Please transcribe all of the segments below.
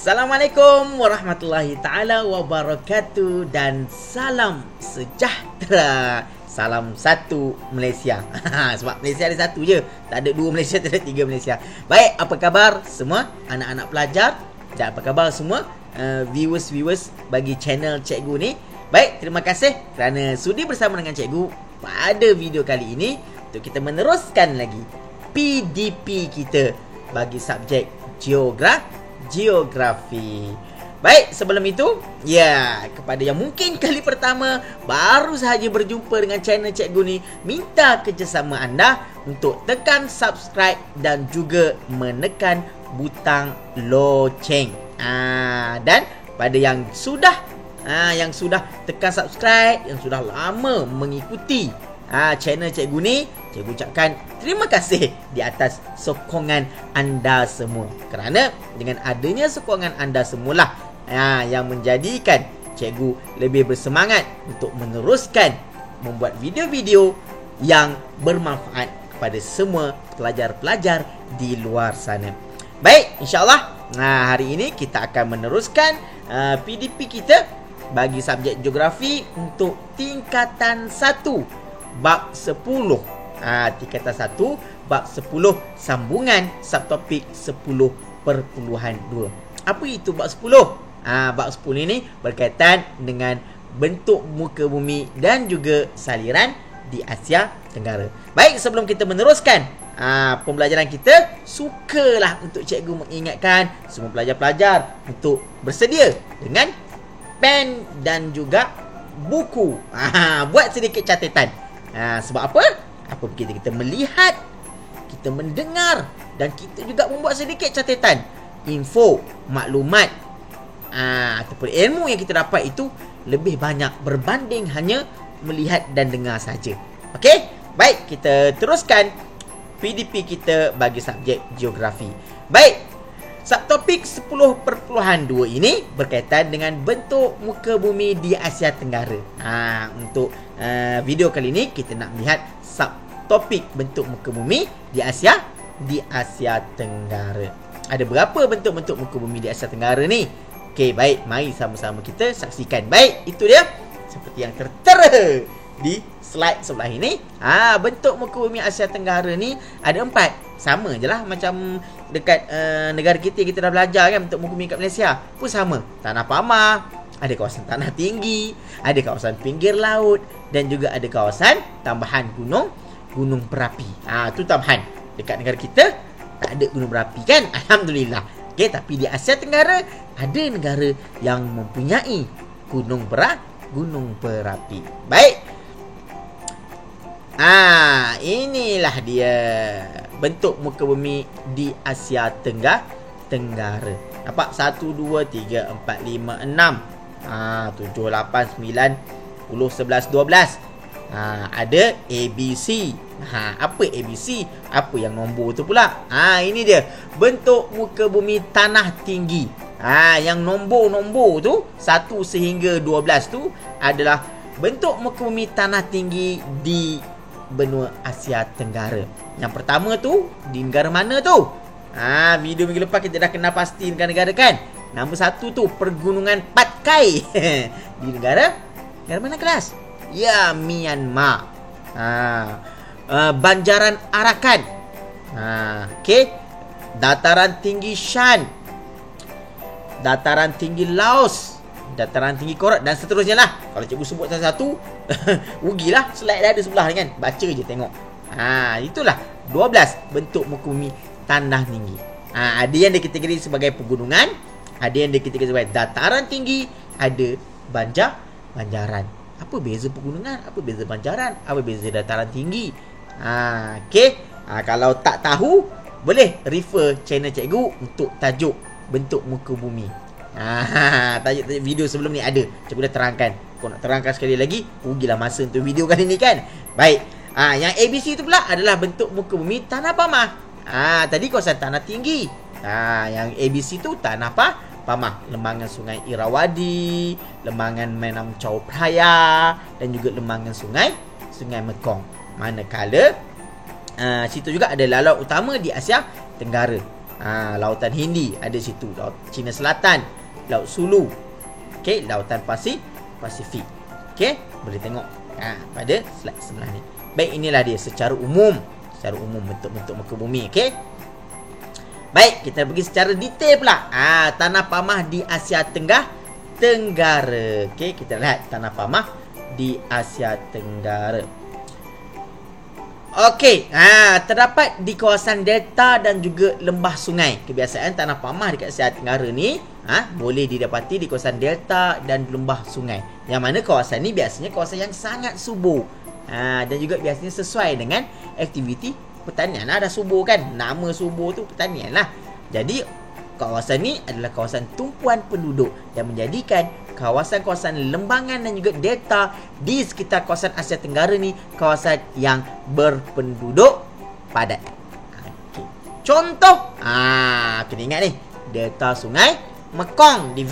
Assalamualaikum warahmatullahi ta'ala wabarakatuh. Dan salam sejahtera. Salam satu Malaysia. Sebab Malaysia ada satu je, tak ada dua Malaysia, tak ada tiga Malaysia. Baik, apa khabar semua anak-anak pelajar? Dan apa khabar semua viewers bagi channel Cikgu ni? Baik, terima kasih kerana sudi bersama dengan Cikgu pada video kali ini untuk kita meneruskan lagi PDP kita bagi subjek geografi. Baik, sebelum itu, kepada yang mungkin kali pertama baru sahaja berjumpa dengan channel Cikgu ni, minta kerjasama anda untuk tekan subscribe dan juga menekan butang loceng. Dan pada yang sudah tekan subscribe, yang sudah lama mengikuti channel Cikgu ni, Cikgu ucapkan terima kasih di atas sokongan anda semua. Kerana dengan adanya sokongan anda semualah yang menjadikan Cikgu lebih bersemangat untuk meneruskan membuat video-video yang bermanfaat kepada semua pelajar-pelajar di luar sana. Baik, insyaAllah hari ini kita akan meneruskan PDP kita bagi subjek geografi untuk tingkatan 1 bab 10. Tingkatan 1 bab 10 sambungan subtopik 10.2. Apa itu bab 10? Bab 10 ini berkaitan dengan bentuk muka bumi dan juga saliran di Asia Tenggara. Baik, sebelum kita meneruskan pembelajaran kita, sukalah untuk Cikgu mengingatkan semua pelajar-pelajar untuk bersedia dengan pen dan juga buku. Buat sedikit catatan. Sebab apa? Apabila kita melihat, kita mendengar dan kita juga membuat sedikit catatan, info, maklumat ataupun ilmu yang kita dapat itu lebih banyak berbanding hanya melihat dan dengar saja. Okey? Baik, kita teruskan PDP kita bagi subjek geografi. Baik, subtopik 10.2 ini berkaitan dengan bentuk muka bumi di Asia Tenggara. Untuk video kali ini kita nak melihat subtopik bentuk muka bumi di Asia Tenggara. Ada berapa bentuk-bentuk muka bumi di Asia Tenggara ni? Okey, baik, mari sama-sama kita saksikan. Baik, itu dia seperti yang tertera di slide sebelah ini. Bentuk muka bumi Asia Tenggara ni ada 4. Sama je lah macam dekat negara kita dah belajar kan, bentuk muka bumi kat Malaysia pun sama. Tanah Pamah, ada kawasan tanah tinggi, ada kawasan pinggir laut, dan juga ada kawasan tambahan gunung berapi. Tu tambahan. Dekat negara kita tak ada gunung berapi kan, alhamdulillah. Okey, tapi di Asia Tenggara ada negara yang mempunyai gunung berapi. Baik. Inilah dia bentuk muka bumi di Asia Tenggara. Nampak? 1, 2, 3, 4, 5, 6 7, 8, 9, 10, 11, 12. Ada ABC. Apa ABC? Apa yang nombor tu pula? Ini dia bentuk muka bumi tanah tinggi. Yang nombor tu 1 sehingga 12 tu adalah bentuk muka bumi tanah tinggi di benua Asia Tenggara. Yang pertama tu di negara mana tu? Video minggu lepas kita dah kenal pasti negara-negara kan. Nombor 1 tu Pergunungan Patkai. Di negara mana kelas? Ya, Myanmar. Banjaran Arakan. Okey. Dataran tinggi Shan. Dataran tinggi Laos. Dataran tinggi Korat dan seterusnya lah. Kalau cikgu sebut satu-satu rugilah, slide dah ada sebelah ni kan. Baca je tengok. Itulah 12 bentuk muka bumi tanah tinggi. Ada yang dikategori sebagai pegunungan, ada yang dikategori sebagai dataran tinggi, ada banjaran. Apa beza pegunungan? Apa beza banjaran? Apa beza dataran tinggi? Okey. Kalau tak tahu, boleh refer channel Cikgu untuk tajuk bentuk muka bumi. Tajuk video sebelum ni ada. Cikgu dah terangkan. Kau nak terangkan sekali lagi, rugilah masa untuk video kali ni kan. Baik. Yang ABC tu pula adalah bentuk muka bumi tanah Pamah. Tadi kawasan tanah tinggi. Yang ABC tu tanah Pamah, lembangan sungai Irrawaddy, lembangan Menam Chao Phraya dan juga lembangan sungai Mekong. Manakala situ juga ada laut utama di Asia Tenggara. Lautan Hindi ada situ, Laut Cina Selatan, Laut Sulu, okey, Lautan Pasifik. Okey, boleh tengok pada slide sebelah ni. Baik, inilah dia secara umum bentuk-bentuk muka bumi. Okey, baik, kita pergi secara detail pula. Tanah Pamah di Asia Tenggara. Okey, kita lihat tanah Pamah di Asia Tenggara. Okey, terdapat di kawasan delta dan juga lembah sungai. Kebiasaan tanah Pamah dekat Asia Tenggara ni boleh didapati di kawasan delta dan lembah sungai. Yang mana kawasan ni biasanya kawasan yang sangat subur. Dan juga biasanya sesuai dengan aktiviti pertanian lah. Dah subur kan, nama subur tu pertanian lah. Jadi kawasan ni adalah kawasan tumpuan penduduk dan menjadikan kawasan-kawasan lembangan dan juga delta di sekitar kawasan Asia Tenggara ni kawasan yang berpenduduk padat. Okay. Contoh, kena ingat ni, delta Sungai Mekong di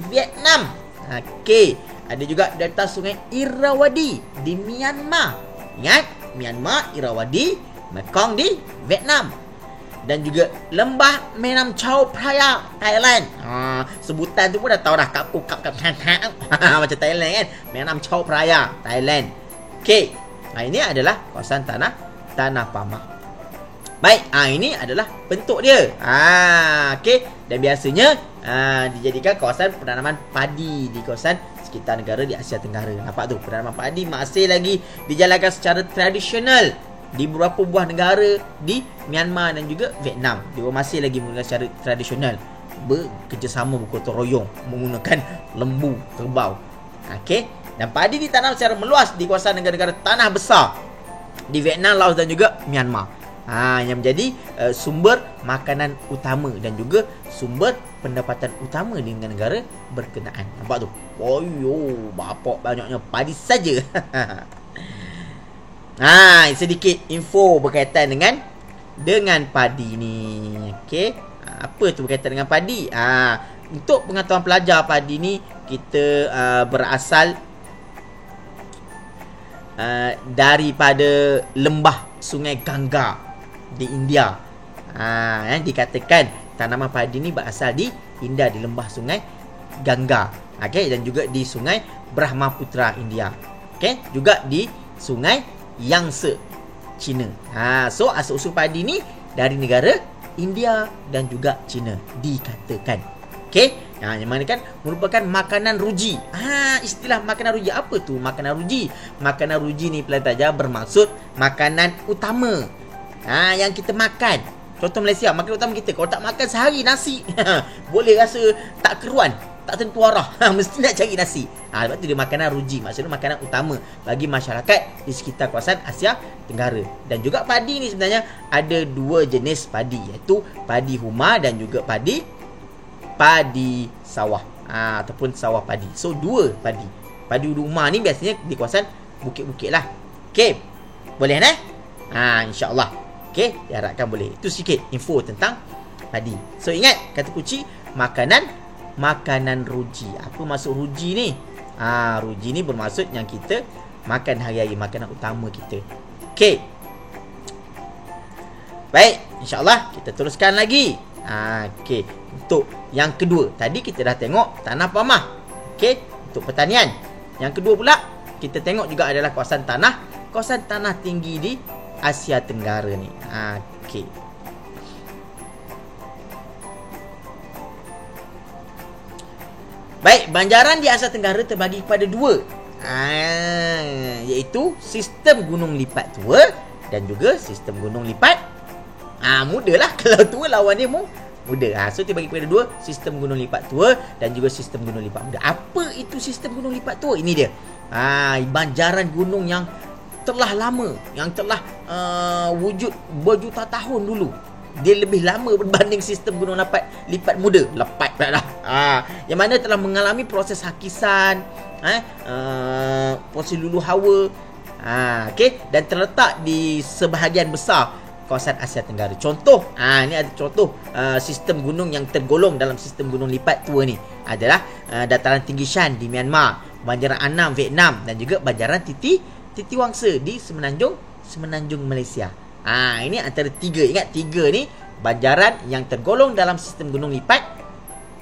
Vietnam. Okey, ada juga delta Sungai Irrawaddy di Myanmar. Ingat, Myanmar, Irrawaddy, Mekong di Vietnam. Dan juga lembah Menam Chao Phraya, Thailand. Sebutan tu pun dah tahu dah, macam Thailand kan. Menam Chao Phraya, Thailand. Okey, ini adalah kawasan tanah Pamah. Baik, ini adalah bentuk dia. Okey, dan biasanya dijadikan kawasan penanaman padi di kawasan sekitar negara di Asia Tenggara. Nampak tu, penanaman padi masih lagi dijalankan secara tradisional di beberapa buah negara di Myanmar dan juga Vietnam. Dia masih lagi menggunakan secara tradisional, bekerjasama, bergotong royong menggunakan lembu kerbau. Okey, dan padi ditanam secara meluas di kawasan negara-negara tanah besar di Vietnam, Laos dan juga Myanmar. Yang menjadi sumber makanan utama dan juga sumber pendapatan utama di negara berkenaan. Nampak tu? Bapak banyaknya padi saja. Sedikit info berkaitan dengan padi ni. Okey, apa tu berkaitan dengan padi? Untuk pengetahuan pelajar, padi ni kita berasal daripada lembah Sungai Ganga di India. Dikatakan tanaman padi ni berasal di India, di lembah Sungai Ganga. Okey, dan juga di Sungai Brahmaputra India. Okey, juga di Sungai Yangtze, China. So asal-usul padi ni dari negara India dan juga China dikatakan. Okey, yang mana kan merupakan makanan ruji. Istilah makanan ruji apa tu? Makanan ruji. Makanan ruji ni pelajar bermaksud makanan utama. Yang kita makan. Contoh Malaysia, makanan utama kita. Kalau tak makan sehari nasi, boleh rasa tak keruan, tak tentu arah. Mesti nak cari nasi. Sebab tu dia makanan ruji. Maksudnya makanan utama bagi masyarakat di sekitar kawasan Asia Tenggara. Dan juga padi ni sebenarnya ada dua jenis padi, iaitu padi huma dan juga padi sawah, ataupun sawah padi. So dua padi. Padi huma ni biasanya di kawasan bukit-bukit lah. Okey, boleh kan? InsyaAllah. Okey, diharapkan boleh. Itu sikit info tentang padi. So ingat, kata kunci makanan ruji. Apa maksud ruji ni? Ruji ni bermaksud yang kita makan hari-hari, makanan utama kita. Okey. Baik, insya-Allah kita teruskan lagi. Okey, untuk yang kedua, tadi kita dah tengok tanah Pamah. Okey, untuk pertanian. Yang kedua pula kita tengok juga adalah kawasan tanah tinggi di Asia Tenggara ni. Okey. Baik, banjaran di Asia Tenggara terbagi kepada dua, iaitu sistem gunung lipat tua dan juga sistem gunung lipat muda lah. Kalau tua lawan dia muda. So terbagi kepada dua, sistem gunung lipat tua dan juga sistem gunung lipat muda. Apa itu sistem gunung lipat tua? Ini dia. Banjaran gunung yang telah lama, yang telah wujud berjuta tahun dulu. Dia lebih lama berbanding sistem gunung lipat muda. Lepat pula dah. Yang mana telah mengalami proses hakisan, proses luluh hawa. Okey, dan terletak di sebahagian besar kawasan Asia Tenggara. Contoh, ni ada contoh sistem gunung yang tergolong dalam sistem gunung lipat tua ni adalah dataran tinggi Shan di Myanmar, banjaran Annam Vietnam dan juga banjaran Titi Wangsa di Semenanjung Malaysia. Ini antara tiga. Ingat, tiga ni banjaran yang tergolong dalam sistem gunung lipat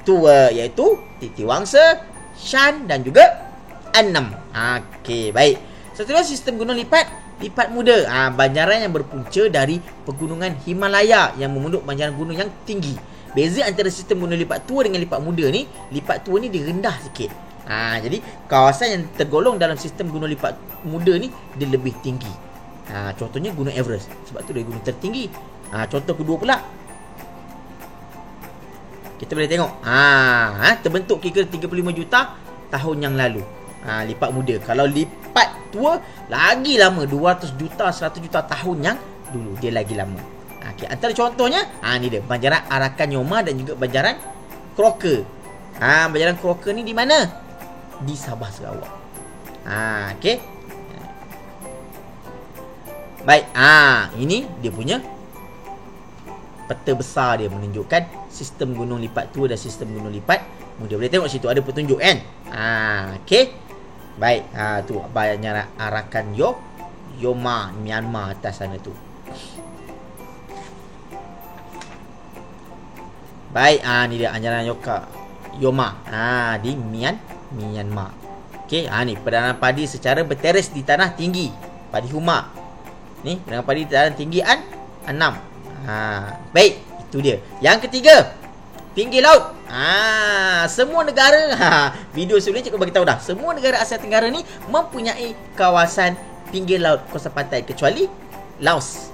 tua, iaitu Titi Wangsa, Shan dan juga Annam. Okey, baik. Seterusnya sistem gunung lipat muda. Banjaran yang berpunca dari pegunungan Himalaya yang membentuk banjaran gunung yang tinggi. Beza antara sistem gunung lipat tua dengan lipat muda ni, lipat tua ni dia rendah sikit. Jadi kawasan yang tergolong dalam sistem gunung lipat muda ni dia lebih tinggi. Contohnya Gunung Everest. Sebab tu dia gunung tertinggi. Contoh kedua pula, kita boleh tengok terbentuk kira 35 juta tahun yang lalu. Lipat muda. Kalau lipat tua lagi lama, 200 juta 100 juta tahun yang dulu, dia lagi lama. Okay. Antara contohnya ni dia banjaran Arakan Yoma dan juga banjaran Crocker. Banjaran Crocker ni di mana? Di Sabah Sarawak. Okey. Baik, ini dia punya peta besar, dia menunjukkan sistem gunung lipat tua dan sistem gunung lipat muda. Boleh tengok situ ada petunjuk kan? Okey. Baik, tu banjaran Arakan Yoma Myanmar atas sana tu. Baik, ni dia banjaran Yoma di Myanmar. Okey, ni peranan padi secara berteres di tanah tinggi, padi huma. Ni peranan padi di tanah tinggi Annam. Baik, itu dia. Yang ketiga, pinggir laut. Semua negara, video sebelum ni cikgu bagi tahu dah, semua negara Asia Tenggara ni mempunyai kawasan pinggir laut, kawasan pantai, kecuali Laos.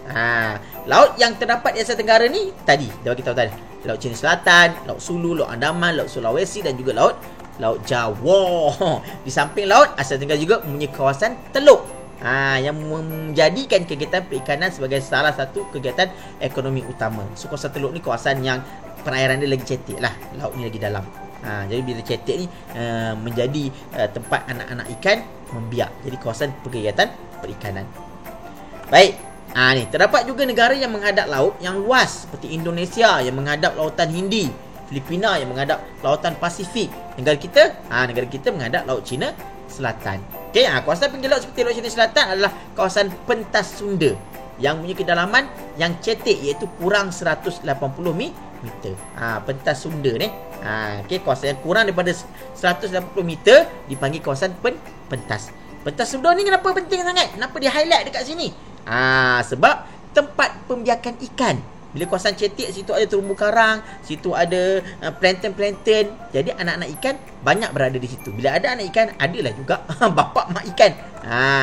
Laut yang terdapat di Asia Tenggara ni tadi dah bagi tahu tadi, Laut Cina Selatan, Laut Sulu, Laut Andaman, Laut Sulawesi dan juga Laut Jawa. Di samping laut, Asia Tenggara juga mempunyai kawasan teluk yang menjadikan kegiatan perikanan sebagai salah satu kegiatan ekonomi utama. So kawasan teluk ni kawasan yang perairan dia lagi cetek lah, laut ni lagi dalam. Jadi bila cetek ni menjadi tempat anak-anak ikan membiak. Jadi kawasan kegiatan perikanan. Baik, ni terdapat juga negara yang menghadap laut yang luas, seperti Indonesia yang menghadap lautan Hindi, Filipina yang menghadap lautan Pasifik. Negara kita menghadap Laut Cina Selatan. Okey, kawasan pinggir laut seperti Laut Cina Selatan adalah kawasan pentas Sunda yang mempunyai kedalaman yang cetek, iaitu kurang 180 meter. Pentas Sunda ni. Okey, kawasan yang kurang daripada 180 meter dipanggil kawasan pentas. Pentas Sunda ni kenapa penting sangat? Kenapa dia highlight dekat sini? Sebab tempat pembiakan ikan. Bila kawasan cetek, situ ada terumbu karang, situ ada plankton. Jadi anak-anak ikan banyak berada di situ. Bila ada anak ikan, adalah juga bapak mak ikan.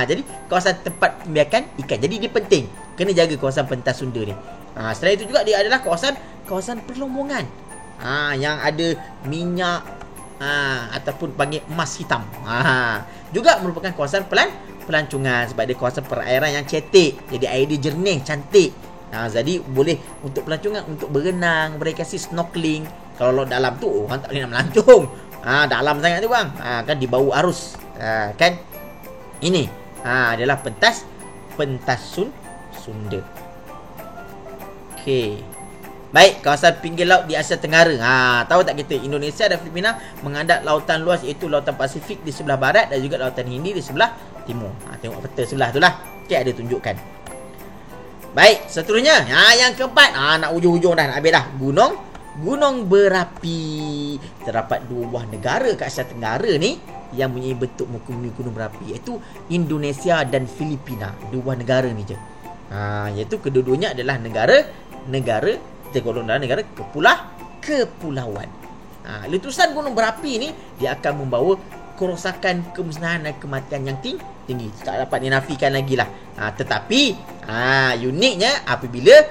Jadi kawasan tempat pembiakan ikan. Jadi dia penting. Kena jaga kawasan pentas Sunda ni. Selain itu juga dia adalah kawasan perlombongan. Yang ada minyak ataupun panggil emas hitam. Juga merupakan kawasan pelancongan sebab dia kawasan perairan yang cetek. Jadi air dia jernih, cantik. Jadi boleh untuk pelancongan, untuk berenang, rekreasi, snorkeling. Kalau laut dalam tu orang tak boleh nak melancong. Dalam sangat tu bang. Kan dibau arus. Kan. Ini adalah pentas Sunda. Okey. Baik, kawasan pinggir laut di Asia Tenggara. Tahu tak kita, Indonesia dan Filipina menghadap lautan luas, iaitu lautan Pasifik di sebelah barat dan juga lautan Hindi di sebelah timur. Tengok peta sebelah tu lah. Okey, ada tunjukkan. Baik, seterusnya yang keempat, nak hujung-hujung dah, nak habis dah. Gunung berapi. Terdapat dua buah negara kat Asia Tenggara ni yang mempunyai bentuk muka bumi gunung berapi, iaitu Indonesia dan Filipina. Dua buah negara ni je. Iaitu kedua-duanya adalah negara tergolong dalam negara kepulauan. Letusan gunung berapi ni dia akan membawa kerosakan, kemusnahan dan kematian yang tinggi. Tak dapat dinafikan lagi lah. Tetapi uniknya apabila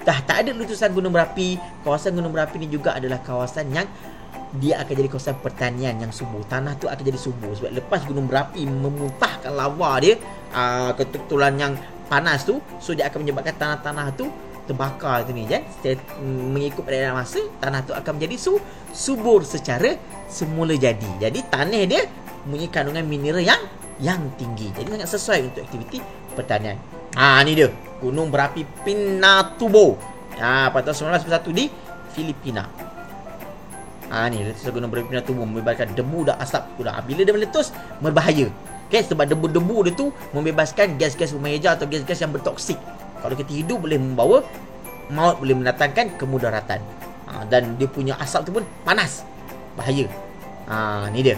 dah tak ada letusan gunung berapi, kawasan gunung berapi ni juga adalah kawasan yang dia akan jadi kawasan pertanian yang subur. Tanah tu akan jadi subur sebab lepas gunung berapi memuntahkan lava dia, ketutulan yang panas tu, so dia akan menyebabkan tanah-tanah tu terbakar tu ni kan. Mengikut peredaran masa, tanah tu akan menjadi subur secara semula jadi. Jadi tanah dia mempunyai kandungan mineral yang tinggi. Jadi sangat sesuai untuk aktiviti pertanian. Ni dia gunung berapi Pinatubo. Pada tahun 1991 di Filipina. Ni letusan gunung berapi Pinatubo membebaskan debu dan asap. Bila dia meletus, berbahaya. Okay, sebab debu-debu dia tu membebaskan gas-gas bermaja atau gas-gas yang bertoksik. Kalau kita hidup boleh membawa maut boleh mendatangkan kemudaratan. Dan dia punya asap tu pun panas, bahaya. Ni dia.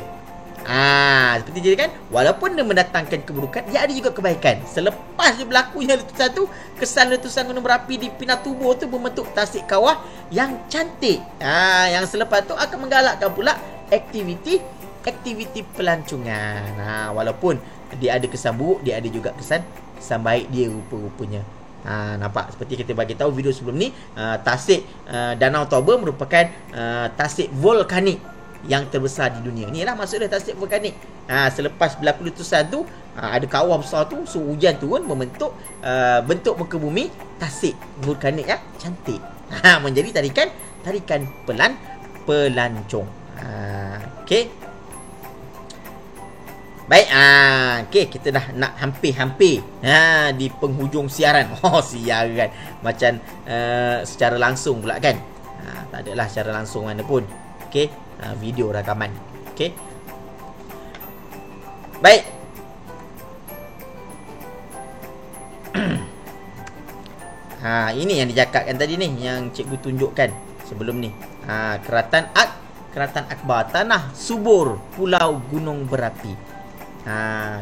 Seperti jadi kan, walaupun dia mendatangkan keburukan, dia ada juga kebaikan. Selepas dia berlakunya letusan tu, kesan letusan gunung berapi di Pinatubo tu berbentuk tasik kawah yang cantik. Yang selepas tu akan menggalakkan pula aktiviti pelancongan. Walaupun dia ada kesan buruk, dia ada juga kesan baik dia rupa-rupanya. Nampak seperti kita bagi tahu video sebelum ni, tasik Danau Toba merupakan tasik vulkanik yang terbesar di dunia. Ni lah maksud dia, tasik vulkanik. Selepas berlaku letusan tu, ada kawah besar tu, so hujan turun membentuk bentuk muka bumi tasik vulkanik yang cantik. Menjadi tarikan pelancong. Okey. Baik, okey, kita dah nak hampir di penghujung siaran. Siaran macam secara langsung pula kan. Tak adalah secara langsung mana pun. Okey, video rakaman. Okey. Baik. Ini yang dicakapkan tadi ni, yang cikgu tunjukkan sebelum ni. Keratan Akbar, tanah subur Pulau Gunung Berapi.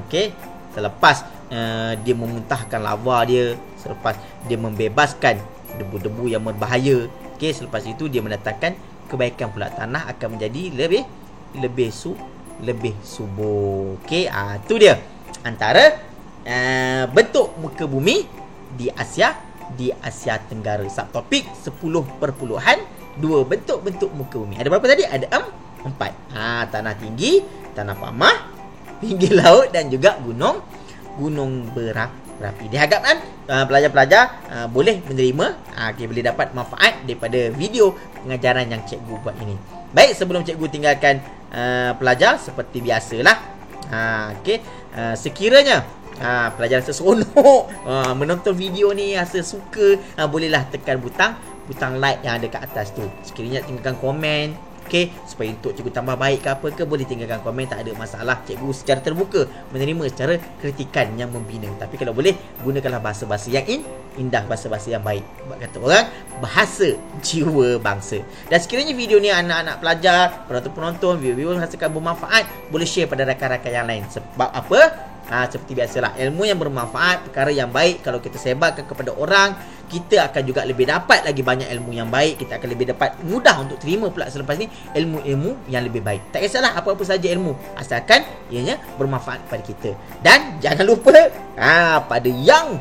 Okey, selepas dia memuntahkan lava dia, selepas dia membebaskan debu-debu yang berbahaya, okey, selepas itu dia mendatangkan kebaikan pula. Tanah akan menjadi lebih subur. Okey, tu dia antara bentuk muka bumi di Asia Tenggara. Subtopik 10.2 bentuk-bentuk muka bumi. Ada berapa tadi? Ada 4. Tanah tinggi, tanah pamah, pinggir laut dan juga gunung berapi. Diharapkan pelajar-pelajar boleh menerima, boleh dapat manfaat daripada video pengajaran yang cikgu buat ini. Baik, sebelum cikgu tinggalkan pelajar, seperti biasalah, sekiranya pelajar rasa seronok menonton video ni, rasa suka, bolehlah tekan butang like yang ada kat atas tu. Sekiranya tinggalkan komen, okey, supaya untuk cikgu tambah baik ke apa ke, boleh tinggalkan komen, tak ada masalah. Cikgu secara terbuka menerima secara kritikan yang membina. Tapi kalau boleh, gunakanlah bahasa-bahasa yang indah, bahasa-bahasa yang baik. Kata orang, bahasa jiwa bangsa. Dan sekiranya video ni anak-anak pelajar, penonton-penonton, viewer-viewer rasakan bermanfaat, boleh share pada rakan-rakan yang lain. Sebab apa? Seperti biasalah, ilmu yang bermanfaat, perkara yang baik, kalau kita sebarkan kepada orang, kita akan juga lebih dapat lagi banyak ilmu yang baik. Kita akan lebih dapat mudah untuk terima pula selepas ni ilmu-ilmu yang lebih baik. Tak kisahlah apa-apa saja ilmu, asalkan ianya bermanfaat kepada kita. Dan jangan lupa pada yang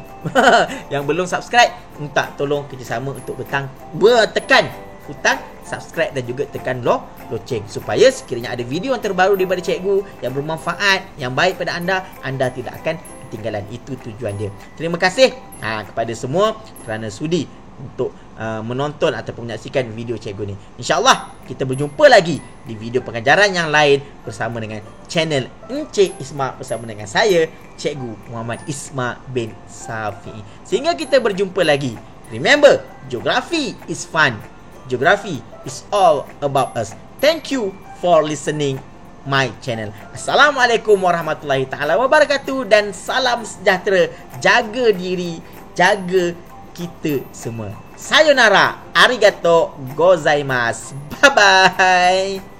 yang belum subscribe, minta tolong kerjasama untuk tekan butang subscribe dan juga tekan loceng, supaya sekiranya ada video yang terbaru daripada cikgu yang bermanfaat, yang baik pada anda tidak akan ketinggalan. Itu tujuan dia. Terima kasih kepada semua kerana sudi untuk menonton ataupun menyaksikan video cikgu ni. InsyaAllah kita berjumpa lagi di video pengajaran yang lain bersama dengan channel Encik Isma, bersama dengan saya, Cikgu Muhammad Isma bin Safi. Sehingga kita berjumpa lagi. Remember, geography is fun. Geography is all about us. Thank you for listening my channel. Assalamualaikum warahmatullahi taala wabarakatuh dan salam sejahtera. Jaga diri, jaga kita semua. Sayonara, arigato gozaimasu. Bye bye.